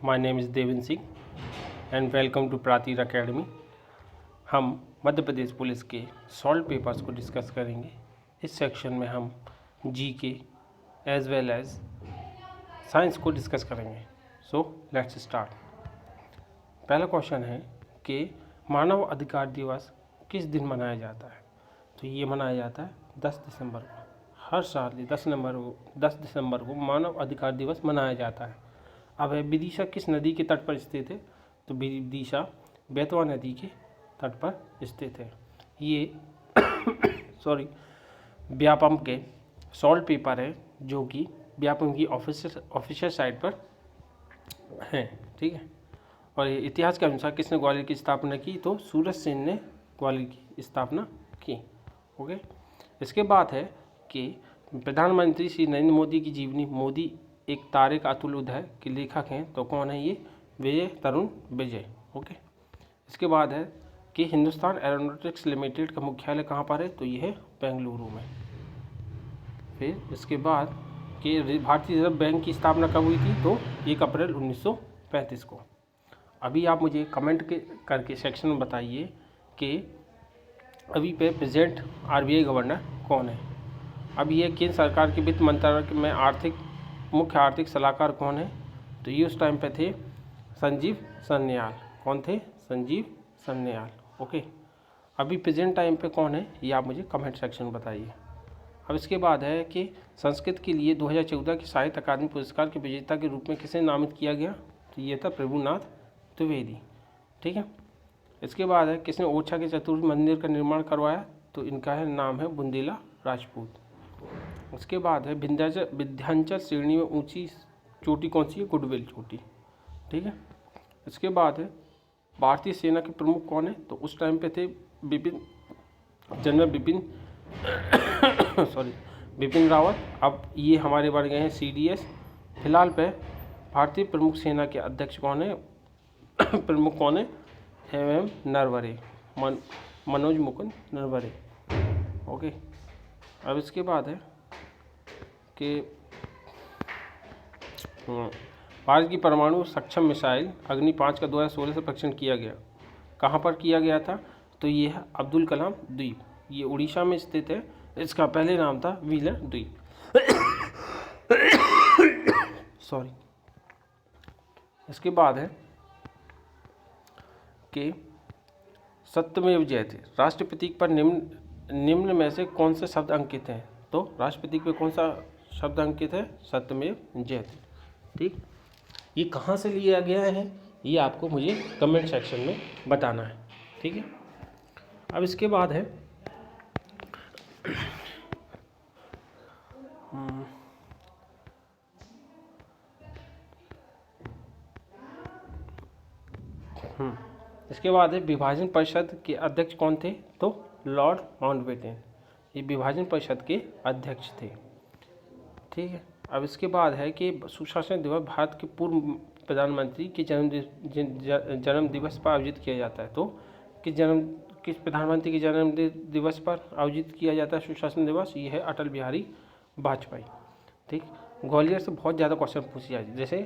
My name is Devendra Singh and welcome to Prateer academy. हम Madhya Pradesh police के solve papers को discuss करेंगे। इस सेक्शन में हम GK as well as science को डिस्कस करेंगे। So let's start. पहला क्वेश्चन है कि मानव अधिकार दिवस किस दिन मनाया जाता है। तो ये मनाया जाता है 10 दिसंबर को। हर साल 10 दिसंबर को मानव अधिकार दिवस मनाया जाता है। अब है विदिशा किस नदी के तट पर स्थित है। तो विदिशा बेतवा नदी के तट पर स्थित है। ये व्यापम के सॉल्व पेपर है जो कि व्यापम की ऑफिशियल साइट पर हैं, ठीक है। और ये इतिहास के अनुसार किसने ग्वालियर की स्थापना की। तो सूरज सेन ने ग्वालियर की स्थापना की। ओके। इसके बाद है कि प्रधानमंत्री श्री नरेंद्र मोदी की जीवनी। मोदी एक तारे का अतुल्य उदय के लेखक हैं। तो कौन है ये। विजय तरुण विजय। ओके। इसके बाद है कि हिंदुस्तान एरोनॉटिक्स लिमिटेड का मुख्यालय कहाँ पर है। तो ये है बेंगलुरु में। फिर इसके बाद कि भारतीय रिजर्व बैंक की स्थापना कब हुई थी। तो 1 अप्रैल 1935 को। अभी आप मुझे कमेंट करके सेक्शन में बताइए कि अभी पे प्रेजेंट आरबीआई गवर्नर कौन है। अब ये केंद्र सरकार के वित्त मंत्रालय में मुख्य आर्थिक सलाहकार कौन है। तो ये उस टाइम पे थे संजीव सान्याल। कौन थे। संजीव सान्याल। ओके। अभी प्रेजेंट टाइम पे कौन है ये आप मुझे कमेंट सेक्शन में बताइए। अब इसके बाद है कि संस्कृत के लिए 2014 के साहित्य अकादमी पुरस्कार के विजेता के रूप में किसे नामित किया गया। तो ये था प्रभुनाथ द्विवेदी, ठीक है। इसके बाद है किसने ओरछा के चतुर्थ मंदिर का निर्माण करवाया। तो इनका नाम है बुंदेला राजपूत। उसके बाद है विंध्याचल श्रेणी में ऊंची चोटी कौन सी है। गुडविल चोटी, ठीक है। इसके बाद है भारतीय सेना के प्रमुख कौन है। तो उस टाइम पे थे जनरल बिपिन रावत। अब ये हमारे बन गए हैं CDS। फिलहाल पे भारतीय प्रमुख सेना के अध्यक्ष कौन है प्रमुख कौन है। MM नरवरे, मनोज मुकुंद नरवरे। ओके। अब इसके बाद है कि भारत की परमाणु सक्षम मिसाइल अग्नि 5 का 2016 से परीक्षण किया गया। कहाँ पर किया गया था। तो ये है अब्दुल कलाम द्वीप। ये उड़ीसा में स्थित है। इसका पहले नाम था व्हीलर द्वीप। इसके बाद है कि सत्यमेव जयते राष्ट्रपति पर निम्न में से कौन से शब्द अंकित हैं। तो राष्ट्रपति पे कौन सा शब्द अंकित है। सत्यमेव जयते, ठीक। ये कहाँ से लिया गया है ये आपको मुझे कमेंट सेक्शन में बताना है, ठीक है। अब इसके बाद है इसके बाद है विभाजन परिषद के अध्यक्ष कौन थे। तो लॉर्ड माउंटबेटन ये विभाजन परिषद के अध्यक्ष थे, ठीक है। अब इसके बाद है कि सुशासन दिवस भारत के पूर्व प्रधानमंत्री के जन्म दिवस पर आयोजित किया जाता है। तो किस प्रधानमंत्री के जन्म दिवस पर आयोजित किया जाता है सुशासन दिवस। ये है अटल बिहारी वाजपेयी, ठीक। ग्वालियर से बहुत ज़्यादा क्वेश्चन पूछे जाते जैसे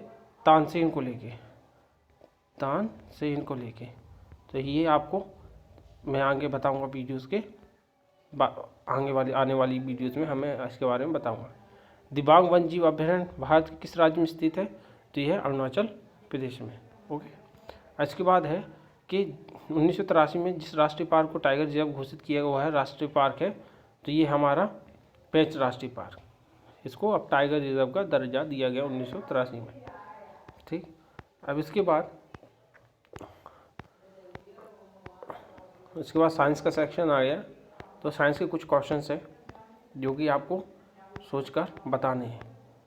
तानसेन को लेके। तो ये आपको मैं आगे बताऊंगा वीडियोस के आने वाली वीडियोस में हमें इसके बारे में बताऊंगा। दिबांग वन्यजीव अभयारण्य भारत के किस राज्य में स्थित है। तो यह है अरुणाचल प्रदेश में। ओके। इसके बाद है कि 1983 में जिस राष्ट्रीय पार्क को टाइगर रिजर्व घोषित किया गया है राष्ट्रीय पार्क है। तो ये हमारा पेंच राष्ट्रीय पार्क। इसको अब टाइगर रिजर्व का दर्जा दिया गया 1983 में, ठीक। अब इसके बाद साइंस का सेक्शन आ गया। तो साइंस के कुछ क्वेश्चंस हैं जो कि आपको सोचकर बताने हैं।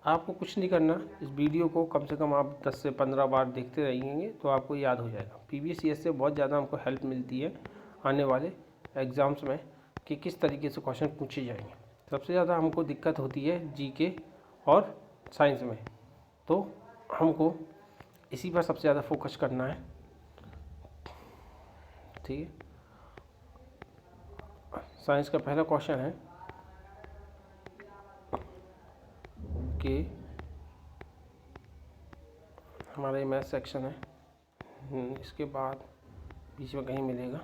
आपको कुछ नहीं करना, इस वीडियो को कम से कम आप 10 से 15 बार देखते रहेंगे तो आपको याद हो जाएगा। PBCS से बहुत ज़्यादा हमको हेल्प मिलती है आने वाले एग्ज़ाम्स में कि किस तरीके से क्वेश्चन पूछे जाएंगे। सबसे ज़्यादा हमको दिक्कत होती है GK और साइंस में। तो हमको इसी पर सबसे ज़्यादा फोकस करना है, ठीक है। साइंस का पहला क्वेश्चन है कि हमारा ये मैथ सेक्शन है। इसके बाद बीच में कहीं मिलेगा।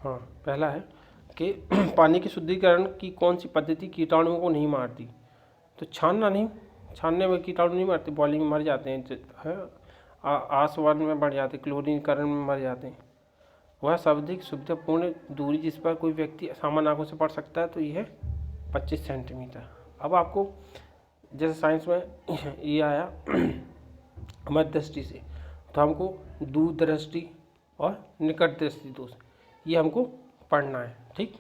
हाँ, पहला है कि पानी के शुद्धिकरण की कौन सी पद्धति कीटाणुओं को नहीं मारती। तो छानना नहीं, छानने में कीटाणु नहीं मरते, बॉइलिंग में मर जाते हैं, आसवन में मर जाते, क्लोरीनीकरण में मर जाते हैं। वह सर्वाधिक सुविधापूर्ण दूरी जिस पर कोई व्यक्ति सामान्य आंखों से पढ़ सकता है तो यह है 25 सेंटीमीटर। अब आपको जैसे साइंस में ये आया मध्य दृष्टि से, तो हमको दूर दृष्टि और निकट दृष्टि दोष ये हमको पढ़ना है, ठीक।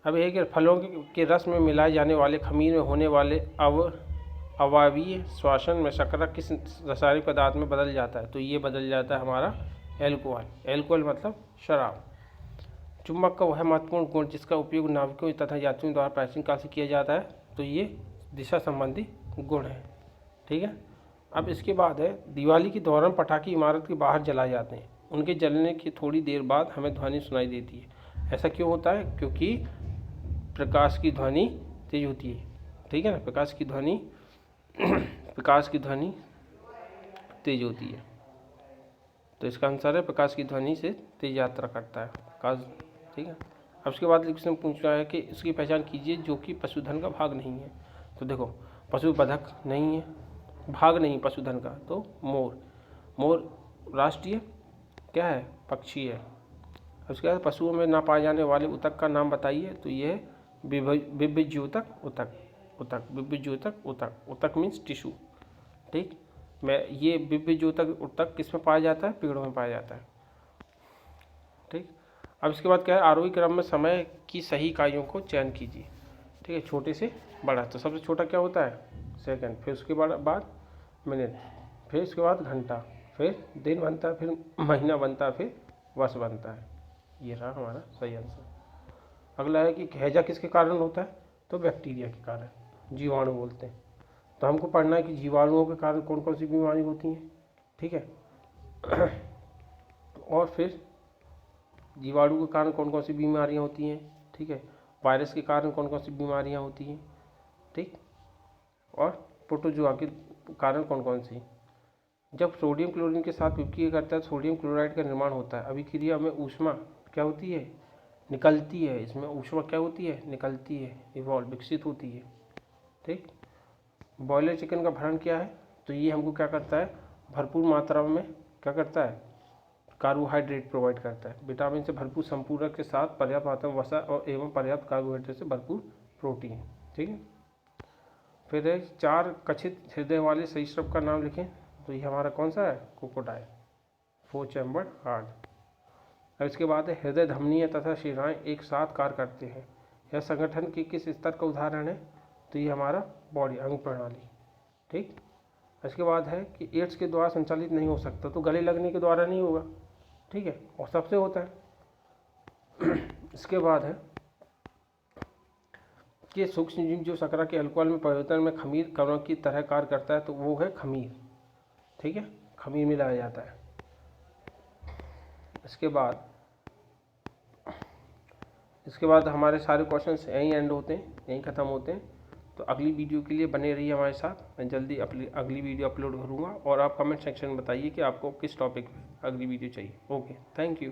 अब एक फलों के रस में मिलाए जाने वाले खमीर में होने वाले अवायवीय श्वसन में शर्करा किस रासायनिक पदार्थ में बदल जाता है। तो ये बदल जाता है हमारा एल्कोहल। एल्कोहल मतलब शराब। चुंबक का वह महत्वपूर्ण गुण जिसका उपयोग नाविकों तथा यात्रियों द्वारा प्राचीन काल से किया जाता है तो ये दिशा संबंधी गुण है, ठीक है। अब इसके बाद है दिवाली के दौरान पटाखे इमारत के बाहर जलाए जाते हैं। उनके जलने की थोड़ी देर बाद हमें ध्वनि सुनाई देती है। ऐसा क्यों होता है? क्योंकि प्रकाश की ध्वनि तेज होती है, ठीक है ना। प्रकाश की ध्वनि तेज होती है, तो इसका आंसर है प्रकाश की ध्वनि से तेज यात्रा करता है प्रकाश, ठीक है। अब उसके बाद इसने पूछा है कि इसकी पहचान कीजिए जो कि पशुधन का भाग नहीं है। तो देखो, पशु बधक नहीं है, भाग नहीं पशुधन का, तो मोर। मोर राष्ट्रीय क्या है? पक्षी है। उसके बाद पशुओं में ना पाए जाने वाले ऊतक का नाम बताइए। तो ये है विभिज्योतक ऊतक। विभिज्योतक ऊतक, ऊतक मीन्स टिश्यू, ठीक। ये विभिज्योतक ऊतक किस में पाया जाता है? पेड़ों में पाया जाता है, ठीक। अब इसके बाद क्या है? आरोही क्रम में समय की सही इकाइयों को चयन कीजिए, ठीक है, छोटे से बड़ा। तो सबसे छोटा क्या होता है? सेकंड। फिर उसके बाद मिनट, फिर उसके बाद घंटा, फिर दिन बनता है, फिर महीना बनता है, फिर वर्ष बनता है। ये रहा हमारा सही आंसर। अगला है कि हैजा किसके कारण होता है? तो बैक्टीरिया के कारण, जीवाणु बोलते हैं। तो हमको पढ़ना है कि जीवाणुओं के कारण कौन कौन सी बीमारी होती हैं, ठीक है। और फिर जीवाणु के कारण कौन कौन सी बीमारियां होती हैं, ठीक है। वायरस के कारण कौन कौन सी बीमारियां होती हैं, ठीक। और प्रोटोजोआ के कारण कौन कौन सी। जब सोडियम क्लोरीन के साथ विक्रिया करता है तो सोडियम क्लोराइड का निर्माण होता है। अभिक्रिया में ऊष्मा क्या होती है? निकलती है। इसमें ऊष्मा क्या होती है? निकलती है, इवॉल्व, विकसित होती है, ठीक। बॉयलर चिकन का भरण क्या है? तो ये हमको क्या करता है? भरपूर मात्रा में क्या करता है? कार्बोहाइड्रेट प्रोवाइड करता है। विटामिन से भरपूर संपूरक के साथ पर्याप्त मात्रा में वसा और एवं पर्याप्त कार्बोहाइड्रेट से भरपूर प्रोटीन, ठीक है। फिर है 4 कथित हृदय वाले सरीसृप का नाम लिखें। तो ये हमारा कौन सा है? Crocodile, 4 chambered heart. अब इसके बाद है हृदय, धमनियाँ तथा शिराएं एक साथ कार्य करते हैं। यह संगठन के किस स्तर का उदाहरण है? तो ये हमारा बॉडी, अंग प्रणाली, ठीक। इसके बाद है कि एड्स के द्वारा संचालित नहीं हो सकता। तो गले लगने के द्वारा नहीं होगा, ठीक है, और सबसे होता है। इसके बाद है कि सूक्ष्म जीव जो शर्करा के अल्कोहल में परिवर्तन में खमीर कणों की तरह कार्य करता है, तो वो है खमीर, ठीक है, खमीर मिलाया जाता है। इसके बाद हमारे सारे क्वेश्चंस यहीं एंड होते हैं, यहीं ख़त्म होते हैं। तो अगली वीडियो के लिए बने रहिए हमारे साथ। मैं जल्दी अगली वीडियो अपलोड करूँगा और आप कमेंट सेक्शन में बताइए कि आपको किस टॉपिक पे अगली वीडियो चाहिए। Okay, thank you.